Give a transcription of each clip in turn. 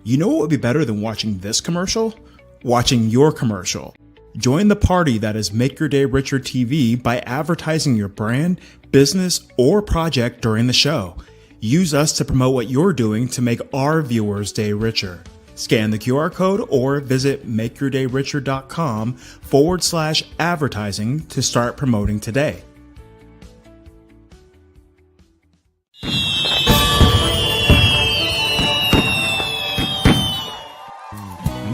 You know what would be better than watching this commercial? Watching your commercial. Join the party that is Make Your Day Richer TV by advertising your brand, business, or project during the show. Use us to promote what you're doing to make our viewers' day richer. Scan the QR code or visit makeyourdayricher.com/advertising to start promoting today.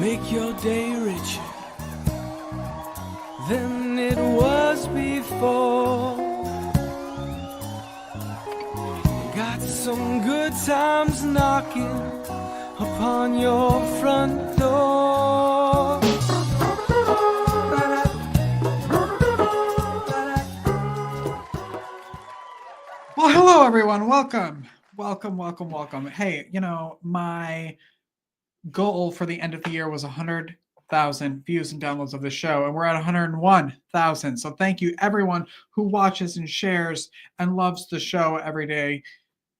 Make your day richer than it was before. Got some good times knocking upon your front door. Well, hello everyone. Welcome. Hey, my goal for the end of the year was 100,000 views and downloads of the show, and we're at 101,000. So thank you everyone who watches and shares and loves the show every day.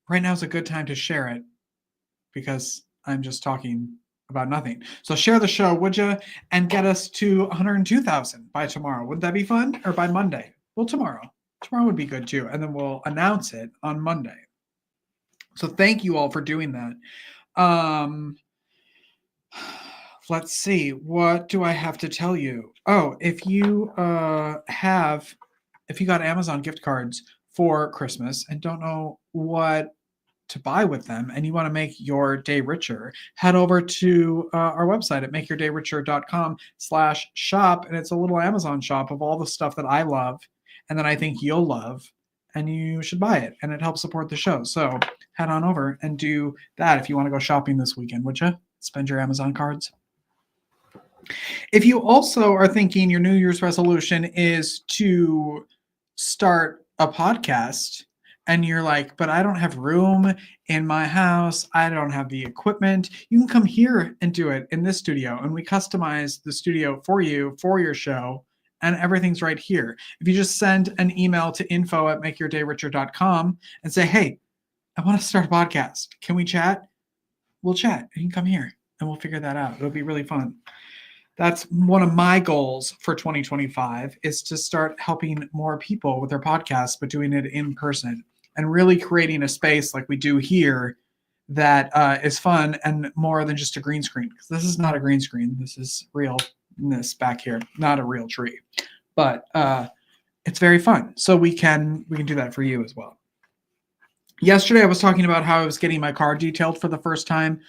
Right now is a good time to share it because I'm just talking about nothing. So share the show, would you? And get us to 102,000 by tomorrow. Would that be fun? Or by Monday? Well, tomorrow. Tomorrow would be good too. And then we'll announce it on Monday. So thank you all for doing that. Let's see. What do I have to tell you? Oh, if you got Amazon gift cards for Christmas and don't know what to buy with them and you want to make your day richer, head over to our website at makeyourdayricher.com/shop. And it's a little Amazon shop of all the stuff that I love and that I think you'll love, and you should buy it. And it helps support the show. So head on over and do that if you want to go shopping this weekend, would you? Spend your Amazon cards. If you also are thinking your New Year's resolution is to start a podcast and you're like, but I don't have room in my house, I don't have the equipment, you can come here and do it in this studio. And we customize the studio for you, for your show, and everything's right here. If you just send an email to info@makeyourdayricher.com and say, hey, I want to start a podcast. Can we chat? We'll chat. You can come here and we'll figure that out. It'll be really fun. That's one of my goals for 2025 is to start helping more people with their podcasts, but doing it in person and really creating a space like we do here that is fun and more than just a green screen. Because this is not a green screen. This is realness back here, not a real tree. But it's very fun. So we can do that for you as well. Yesterday, I was talking about how I was getting my car detailed for the first time.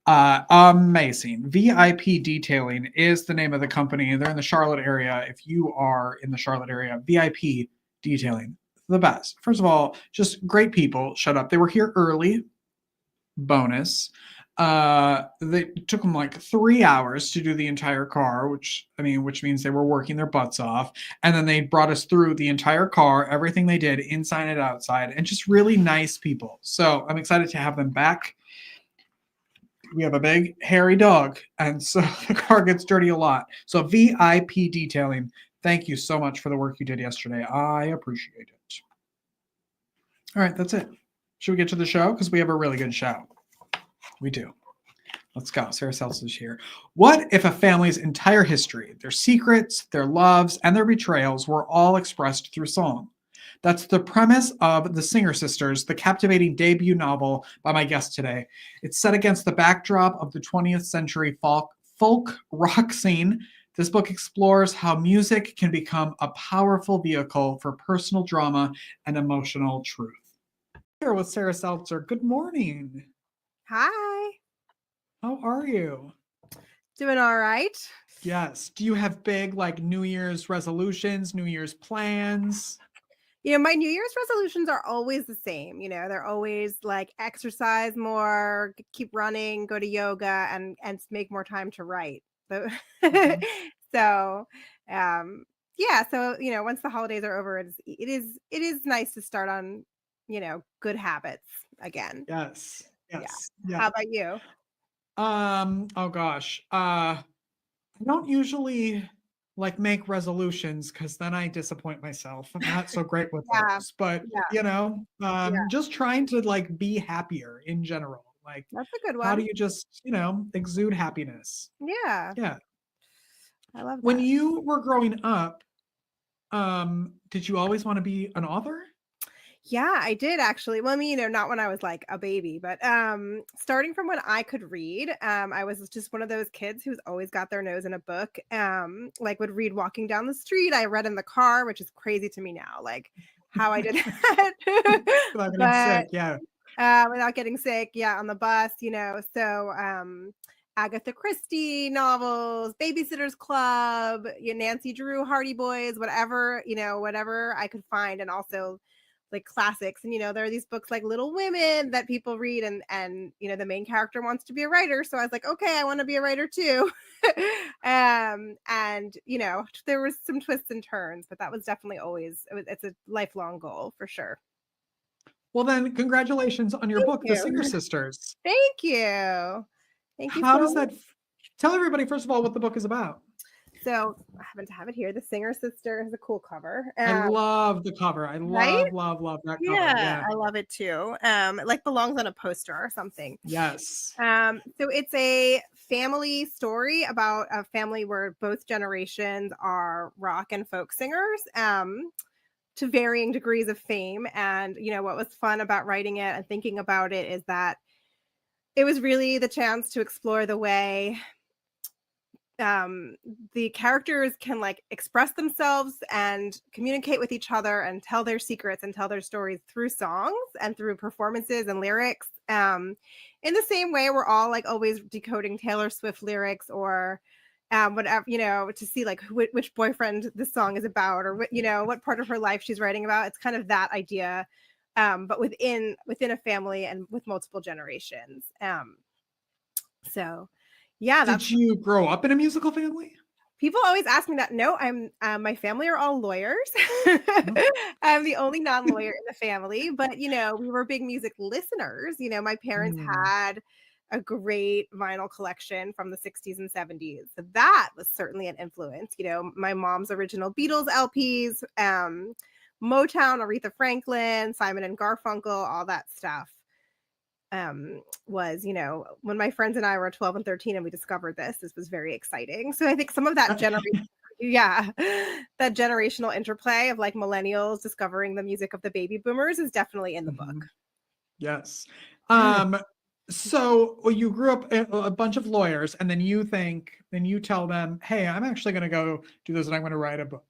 Amazing. VIP Detailing is the name of the company. They're in the Charlotte area. If you are in the Charlotte area, VIP Detailing, the best. First of all, just great people. Shut up. They were here early. Bonus. They took them like 3 hours to do the entire car, which means they were working their butts off. And then they brought us through the entire car, everything they did inside and outside, and just really nice people. So I'm excited to have them back. We have a big hairy dog, and so the car gets dirty a lot. So VIP Detailing, thank you so much for the work you did yesterday. I appreciate it. All right, that's it. Should we get to the show? Because we have a really good show. We do. Let's go. Sarah Seltzer is here. What if a family's entire history, their secrets, their loves, and their betrayals were all expressed through song? That's the premise of The Singer Sisters, the captivating debut novel by my guest today. It's set against the backdrop of the 20th century folk rock scene. This book explores how music can become a powerful vehicle for personal drama and emotional truth. Here with Sarah Seltzer. Good morning. Hi. How are you? Doing all right. Yes. Do you have big New Year's resolutions, New Year's plans? My New Year's resolutions are always the same. They're always like exercise more, keep running, go to yoga, and make more time to write. So, Mhm. so yeah. So once the holidays are over, it is nice to start on good habits again. Yes. Yeah. Yeah. How about you? Oh gosh. I don't usually make resolutions because then I disappoint myself. I'm not so great with Yeah. those. But Yeah. just trying to be happier in general. Like, That's a good how do one. you just, exude happiness? Yeah, Yeah. I love When that. you were growing up, did you always want to be an author? Yeah, I did actually. Well, I mean, not when I was like a baby, but starting from when I could read, I was just one of those kids who's always got their nose in a book. Like would read walking down the street. I read in the car, which is crazy to me now, like how I did that. Without getting But sick, yeah. without getting sick, yeah, on the bus, So Agatha Christie novels, Babysitter's Club, Nancy Drew, Hardy Boys, whatever, whatever I could find, and also like classics. And there are these books like Little Women that people read, and the main character wants to be a writer, so I was like, okay, I want to be a writer too. And there was some twists and turns, but that was definitely always it's a lifelong goal for sure. Well, then, congratulations on your Thank book, The you. Singer Sisters. Thank you. Thank you How so does much. that tell everybody, first of all, what the book is about? So I happen to have it here. The Singer Sister has a cool cover. I love the cover. I Right? love that cover. Yeah, Yeah. I love it too. It like belongs on a poster or something. Yes. So it's a family story about a family where both generations are rock and folk singers, to varying degrees of fame. And what was fun about writing it and thinking about it is that it was really the chance to explore the way the characters can like express themselves and communicate with each other and tell their secrets and tell their stories through songs and through performances and lyrics, in the same way we're all like always decoding Taylor Swift lyrics or whatever, to see like which boyfriend this song is about, or what part of her life she's writing about. It's kind of that idea, but within a family and with multiple generations. So yeah, Did you grow up in a musical family? people always ask me that. No, I'm my family are all lawyers. Oh. I'm the only non-lawyer in the family, but we were big music listeners. My parents Mm. had a great vinyl collection from the 60s and 70s. So that was certainly an influence. My mom's original Beatles LPs, Motown, Aretha Franklin, Simon and Garfunkel, all that stuff. Was when my friends and I were 12 and 13 and we discovered this was very exciting. So I think some of that generation, yeah, that generational interplay of like millennials discovering the music of the baby boomers is definitely in the book. Mhm. Yes. So you grew up a bunch of lawyers, and then you tell them, hey, I'm actually going to go do this, and I'm going to write a book,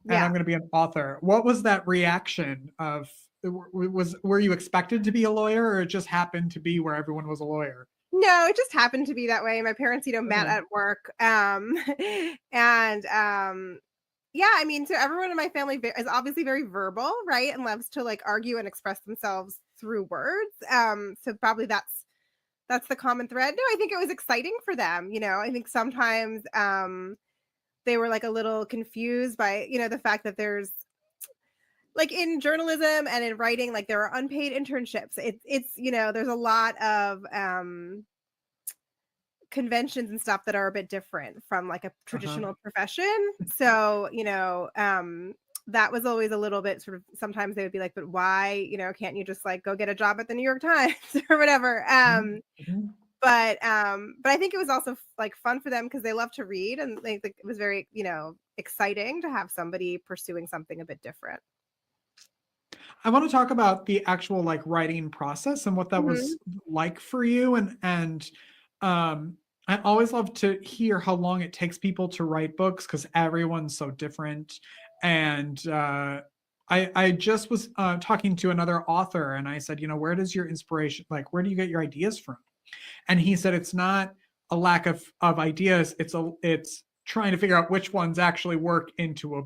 and Yeah. I'm going to be an author. What was that reaction of? Were you expected to be a lawyer, or it just happened to be where everyone was a lawyer? No, it just happened to be that way. My parents, met Okay. at work. And yeah, I mean, so everyone in my family is obviously very verbal, right? And loves to like argue and express themselves through words. So probably that's the common thread. No, I think it was exciting for them. I think sometimes they were like a little confused by, the fact that there's like in journalism and in writing, like there are unpaid internships. It's there's a lot of conventions and stuff that are a bit different from like a traditional profession. So, that was always a little bit sort of, sometimes they would be like, but why, can't you just like go get a job at the New York Times or whatever? Mhm. But I think it was also like fun for them because they love to read, and it was very, exciting to have somebody pursuing something a bit different. I want to talk about the actual like writing process and what that Mhm. was like for you, and I always love to hear how long it takes people to write books because everyone's so different. And I just was talking to another author, and I said, where does your inspiration, like, where do you get your ideas from? And he said it's not a lack of ideas, it's trying to figure out which ones actually work into a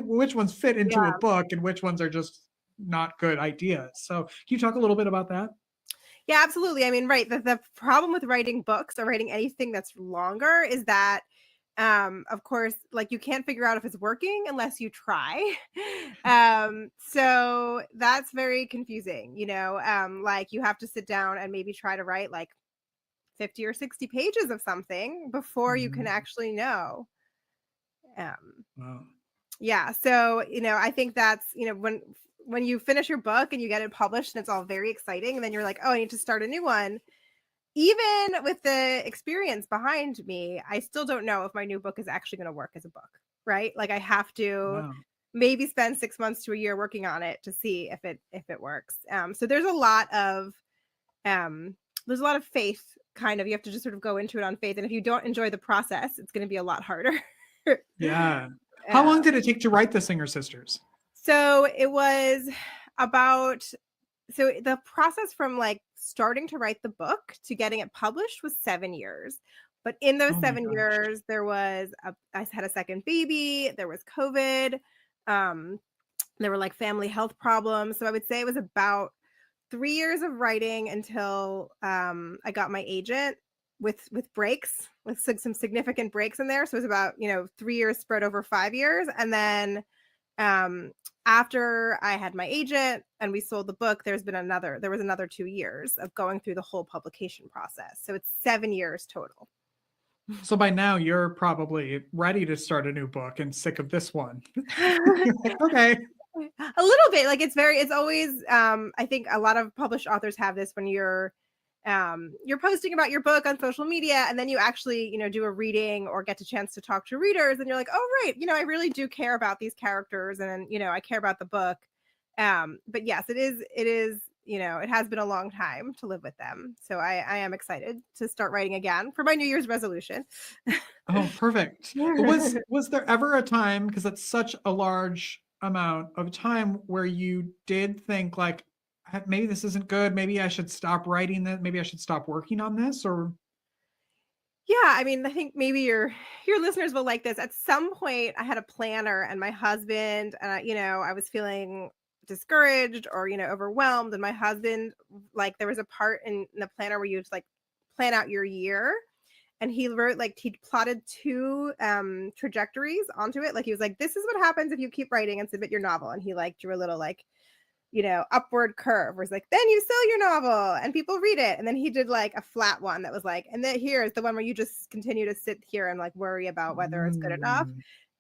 which ones fit into a Yeah. book and which ones are just not good ideas. So can you talk a little bit about that? Yeah, absolutely. I mean, right. The problem with writing books or writing anything that's longer is that, of course, like you can't figure out if it's working unless you try. So that's very confusing, like you have to sit down and maybe try to write like 50 or 60 pages of something before you can Mhm. actually know. Um, Wow. yeah. So, I think that's, when you finish your book and you get it published and it's all very exciting, and then you're like, oh, I need to start a new one. even with the experience behind me, I still don't know if my new book is actually going to work as a book, right? Like I have to Wow. maybe spend 6 months to a year working on it to see if it works. So there's a lot of faith, kind of. You have to just sort of go into it on faith, and if you don't enjoy the process, it's going to be a lot harder. Yeah. How Uh, long did it take to write the Singer Sisters? so it was about so the process from like starting to write the book to getting it published was 7 years. But in those Oh my 7 gosh. years, I had a second baby, there was COVID, um, there were like family health problems. So I would say it was about 3 years of writing until I got my agent with breaks, with some significant breaks in there. So it was about 3 years spread over 5 years, and then um, after I had my agent and we sold the book, there was another 2 years of going through the whole publication process. So it's 7 years total. So by now you're probably ready to start a new book and sick of this one. Like, okay. A little bit. Like it's always I think a lot of published authors have this when you're posting about your book on social media, and then you actually do a reading or get a chance to talk to readers, and you're like, oh right, I really do care about these characters, and I care about the book. But yes, it is it has been a long time to live with them, so I am excited to start writing again for my New Year's resolution. Oh, perfect. Was there ever a time, because that's such a large amount of time, where you did think like, maybe this isn't good, maybe I should stop writing this, maybe I should stop working on this? Or Yeah, I mean, I think maybe your listeners will like this. At some point, I had a planner, and my husband, I was feeling discouraged or overwhelmed, and my husband, like, there was a part in the planner where you just like plan out your year, and he wrote like he plotted two trajectories onto it. Like he was like, "This is what happens if you keep writing and submit your novel," and he like drew a little like upward curve where it's like, then you sell your novel and people read it. And then he did like a flat one that was like, and then here's the one where you just continue to sit here and like worry about whether it's good enough.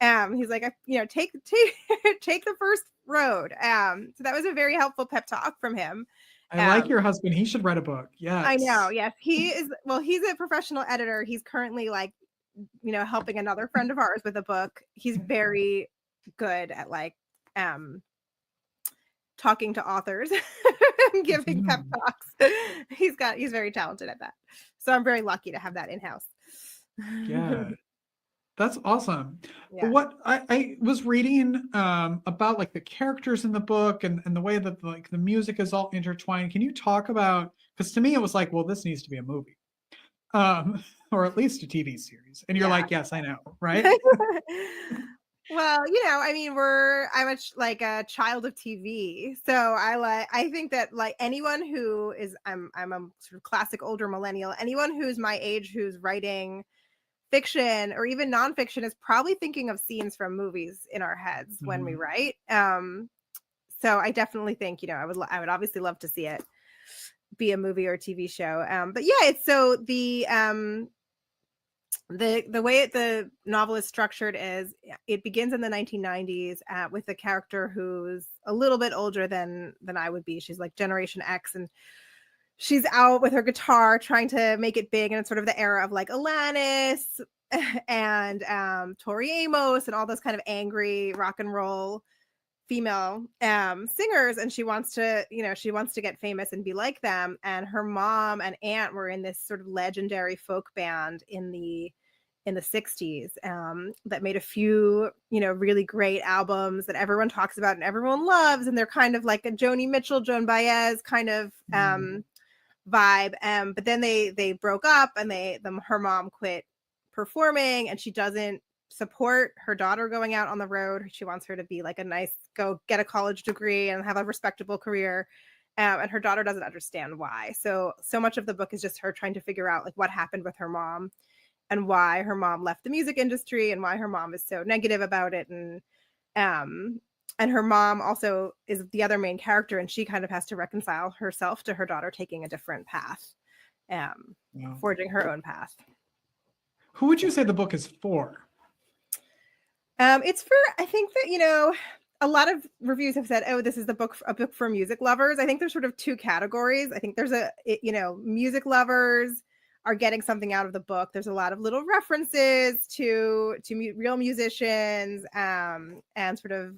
He's like, take take the first road. So that was a very helpful pep talk from him. I like your husband. He should write a book. Yes. I know. Yes, he is. Well, he's a professional editor. He's currently like, helping another friend of ours with a book. He's very good at like, talking to authors and giving pep talks. He's very talented at that. So I'm very lucky to have that in-house. Yeah. That's awesome. Yeah. What I was reading about like the characters in the book and the way that like the music is all intertwined. Can you talk about, because to me it was like, well, this needs to be a movie. Or at least a TV series. And you're like, yes, I know, right? Well, I mean, I'm like a child of TV. So I think that like anyone who is, I'm a sort of classic older millennial, anyone who's my age, who's writing fiction or even nonfiction is probably thinking of scenes from movies in our heads when we write. So I definitely think, I would obviously love to see it be a movie or a TV show. But yeah, it's so the way the novel is structured is it begins in the 1990s with a character who's a little bit older than I would be. She's like Generation X, and she's out with her guitar trying to make it big, and it's sort of the era of like Alanis and Tori Amos and all those kind of angry rock and roll female singers, and she wants to get famous and be like them. And her mom and aunt were in this sort of legendary folk band in the 60s that made a few really great albums that everyone talks about and everyone loves, and they're kind of like a Joni Mitchell, Joan Baez kind of vibe. But then they broke up, and her mom quit performing, and she doesn't support her daughter going out on the road. She wants her to be like go get a college degree and have a respectable career. And her daughter doesn't understand why. So much of the book is just her trying to figure out like what happened with her mom and why her mom left the music industry and why her mom is so negative about it. And her mom also is the other main character, and she kind of has to reconcile herself to her daughter taking a different path, forging her own path. Who would you say the book is for? It's for, I think that, a lot of reviews have said, oh, this is a book for music lovers. I think there's sort of two categories. I think there's music lovers are getting something out of the book. There's a lot of little references to real musicians, and sort of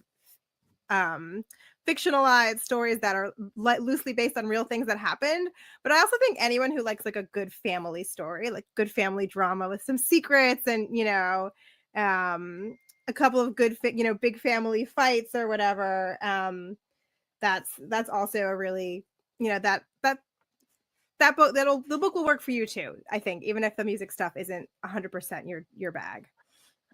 fictionalized stories that are loosely based on real things that happened. But I also think anyone who likes like a good family story, like good family drama with some secrets and, a couple of good, big family fights or whatever. That's also a really, that book, the book will work for you too, I think, even if the music stuff isn't 100% your bag.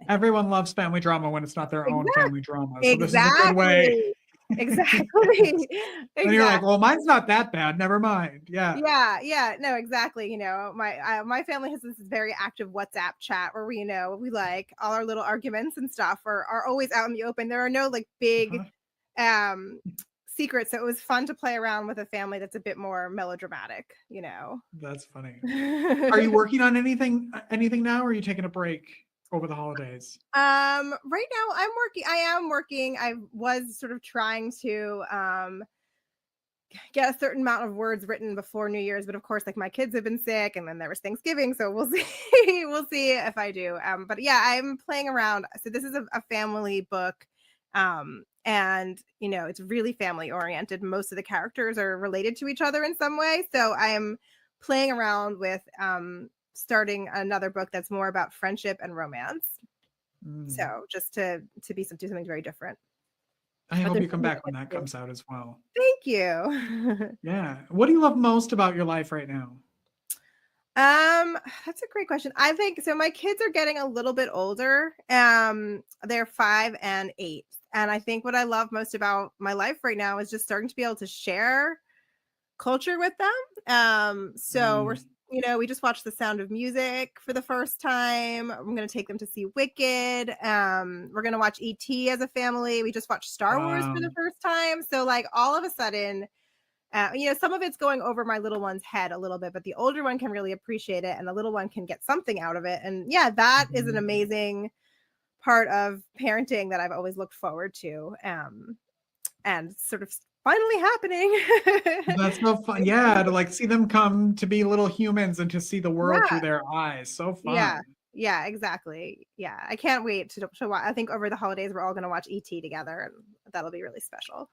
Everyone loves family drama when it's not their own family drama. So Exactly. this is a good way. Exactly. And you're like, well, mine's not that bad. Never mind. Yeah. Yeah. No, exactly. My family has this very active WhatsApp chat where we like all our little arguments and stuff are always out in the open. There are no like big secrets. So it was fun to play around with a family that's a bit more melodramatic, That's funny. Are you working on anything now, or are you taking a break over the holidays? Right now I am working. I was sort of trying to get a certain amount of words written before New Year's, but of course, like my kids have been sick, and then there was Thanksgiving, so we'll see. We'll see if I do. But yeah, I'm playing around. So this is a family book, and it's really family oriented. Most of the characters are related to each other in some way, so I am playing around with starting another book that's more about friendship and romance. So just to do something very different. I hope you come back when that comes out as well. Thank you. Yeah. What do you love most about your life right now? That's a great question. I think so. My kids are getting a little bit older. They're 5 and 8. And I think what I love most about my life right now is just starting to be able to share culture with them. So we just watched The Sound of Music for the first time. I'm going to take them to see Wicked. We're going to watch E.T. as a family. We just watched Star Wars for the first time. So like all of a sudden, some of it's going over my little one's head a little bit, but the older one can really appreciate it and the little one can get something out of it. And yeah, that is an amazing part of parenting that I've always looked forward to. And sort of finally happening. That's so fun. Yeah, to like see them come to be little humans and to see the world through their eyes. So fun. Yeah, exactly. Yeah, I can't wait to watch. I think over the holidays we're all going to watch E.T. together, and that'll be really special.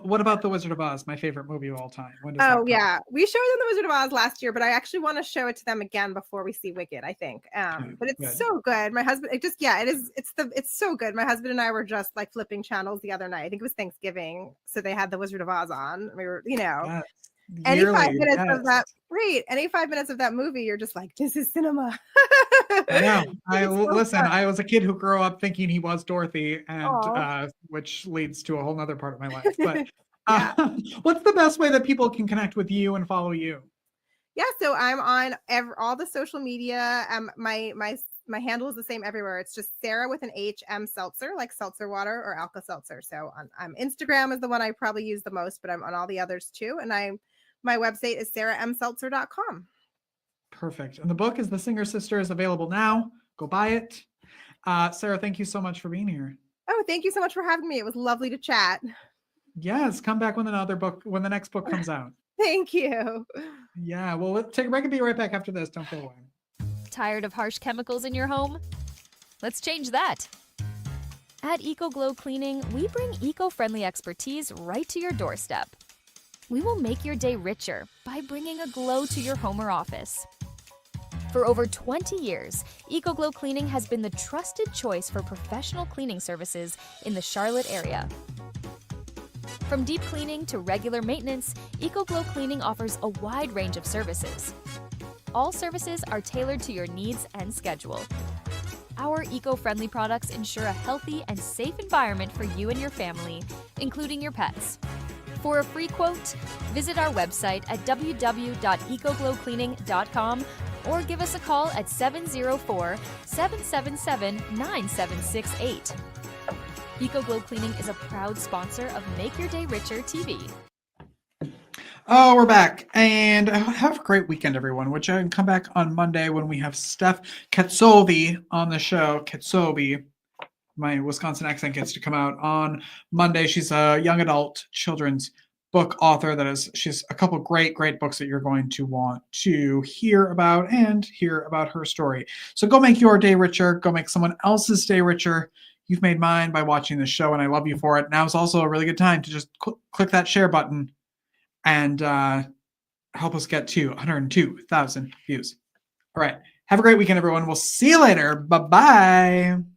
What about The Wizard of Oz, my favorite movie of all time? We showed them The Wizard of Oz last year, but I actually want to show it to them again before we see Wicked, I think. But it's so good. My husband, it's so good. My husband and I were just like flipping channels the other night. I think it was Thanksgiving, so they had The Wizard of Oz on. We were, any 5 minutes of that. Great. Any 5 minutes of that movie, you're just like, this is cinema. I know. I was a kid who grew up thinking he was Dorothy, and which leads to a whole nother part of my life. But what's the best way that people can connect with you and follow you? Yeah, so I'm on all the social media. My handle is the same everywhere. It's just Sarah with an H, M Seltzer, like seltzer water or Alka-Seltzer. So on Instagram is the one I probably use the most, but I'm on all the others too. And my website is sarahm.seltzer.com. Perfect. And the book is The Singer Sister, is available now. Go buy it. Sarah, thank you so much for being here. Oh, thank you so much for having me. It was lovely to chat. Yes, come back when the next book comes out. Thank you. Yeah, well, let's take a break and be right back after this. Don't go away. Tired of harsh chemicals in your home? Let's change that. At EcoGlow Cleaning, we bring eco-friendly expertise right to your doorstep. We will make your day richer by bringing a glow to your home or office. For over 20 years, EcoGlow Cleaning has been the trusted choice for professional cleaning services in the Charlotte area. From deep cleaning to regular maintenance, EcoGlow Cleaning offers a wide range of services. All services are tailored to your needs and schedule. Our eco-friendly products ensure a healthy and safe environment for you and your family, including your pets. For a free quote, visit our website at www.ecoglowcleaning.com or give us a call at 704-777-9768. EcoGlow Cleaning is a proud sponsor of Make Your Day Richer TV. Oh, we're back. And have a great weekend, everyone. Which I can come back on Monday when we have Steph Katsovi on the show. Katsovi. my Wisconsin accent gets to come out on Monday. She's a young adult children's book author she's a couple great books that you're going to want to hear about and hear about her story. So go make your day richer. Go make someone else's day richer. You've made mine by watching this show, and I love you for it. Now is also a really good time to just click that share button and help us get to 102,000 views. All right. Have a great weekend, everyone. We'll see you later. Bye-bye.